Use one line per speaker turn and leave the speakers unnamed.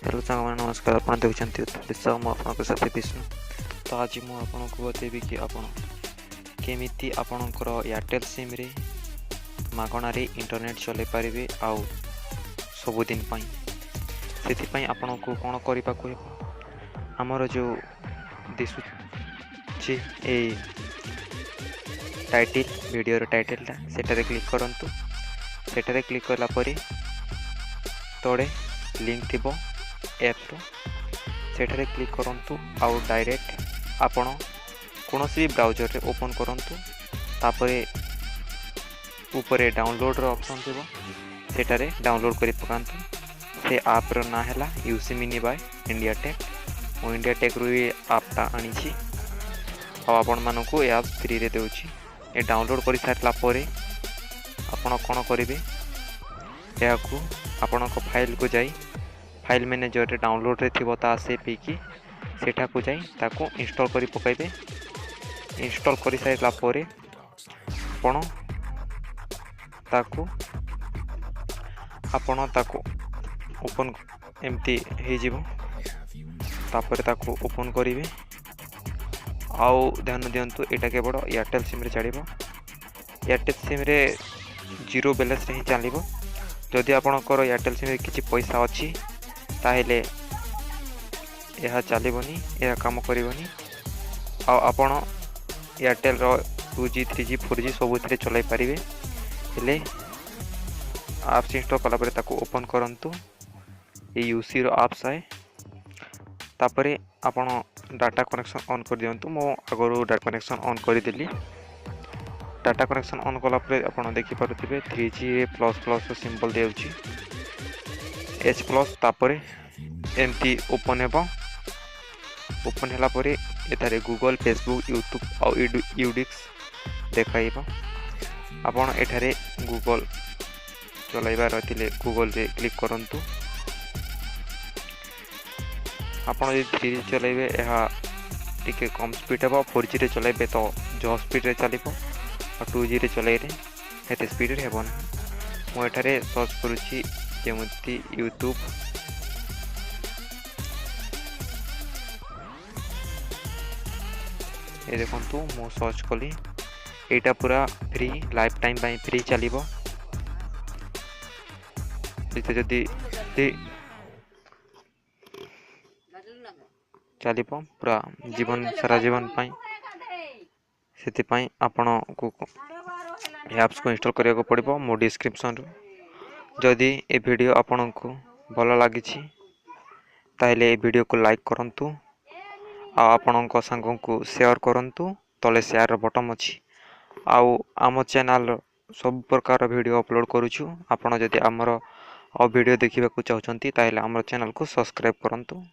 Hello साथी नमस्कार। आप देखते उत्तर मु आपन साथी विष्णु। तो आज मुझे आपको बतेबी कि आपण केमिति आपणकर एयरटेल सिम रे मागणार इंटरनेट चलै पारे आउ सबुदिन से आपण को कौन करने को आमर जो दिशुची ए टाइटल वीडियो टाइटलटा सेटारे क्लिक करंतु। सेटारे क्लिक करला परे तोड़े लिंक थिबो एप रो सेठारे क्लिक करंतु आउ डायरेक्ट आपण कोनोसी भी ब्राउजर रे ओपन करंतु। तापरे ऊपर डाउनलोड रो ऑप्शन थिबो सेटारे डाउनलोड करि पकांतु। से ऐप रो ना हैला UC mini by India tech. मो इंडिया टेक रो ये ऐपटा आनी छी आ आपण मानको ऐप फ्री रे देउची। ए डाउनलोड करि सारला परे आपण कोन करिवे याकू आपण को फाइल को जाई फाइल मैनेजर रे डाउनलोड रे थिबो ता से पीकी सेठा को जाई ताको इंस्टॉल करि पकाइबे। इंस्टॉल करि साइला परे आपण ताको ओपन एमती हे जिवो। तापर ताको ओपन करिवे आउ ध्यान दियंतु एटा केवल एयरटेल सिम रे चढ़िबो। एयरटेल सिम रे जीरो बैलेंस रे ही चलिबो। जदि आपणकर एयरटेल सिम रे किछि पैसा अछि ताहेले यह चलबनी यह काम करबनी। आपण एयरटेल रो 2G 3G 4G सब चलाई पारे। हेले ऐप्स इंस्टॉल कला परे ताको ओपन करंतु। ये यूसी रो ऐप्स आए तापरे आपण डाटा कनेक्शन ऑन कर दियंतु। मो अगरो डाटा कनेक्शन ऑन कर देली। डाटा कनेक्शन ऑन कला परे आपण देखि पारुथिबे 3G प्लस प्लस सिंबल देउची H प्लस। तापरे एमती ओपन हेबो। ओपन होला परे एथारे गूगल फेसबुक यूट्यूब और यूडिक्स देखाइबो। आपण एठारे गूगल चलाइबा रथिले गूगल रे क्लिक करंतु। आपण जे 3G चलाइबे एहा टिके कम स्पीड हेबो। 4G रे चलाइबे तो जो स्पीड रे चलिबो और 2G रे चलाइरे हेते स्पीड रे हेबो। मो एठारे सर्च करूची जेमति यूट्यूब ये देखंतु मो सर्च कली एटा पूरा free life time by free चलिबो। जदि चलिबो पूरा जीवन सारा जीवन पाई सेति पाई आपण को ऐप्स को इंस्टॉल करिया को पड़िबो। मो डिस्क्रिप्शन रो जदि ए वीडियो आपण को भल लागि छी ताहेले ए वीडियो को लाइक करंतु आपण सांग को शेयर करंतु। तले शेयर बटन अछि आउ आम चैनल सब प्रकार वीडियो अपलोड करूछु। आपण जदि हमर वीडियो देखिबा को चाहउछंती ताहेले हमर चैनल को सब्सक्राइब करंतु।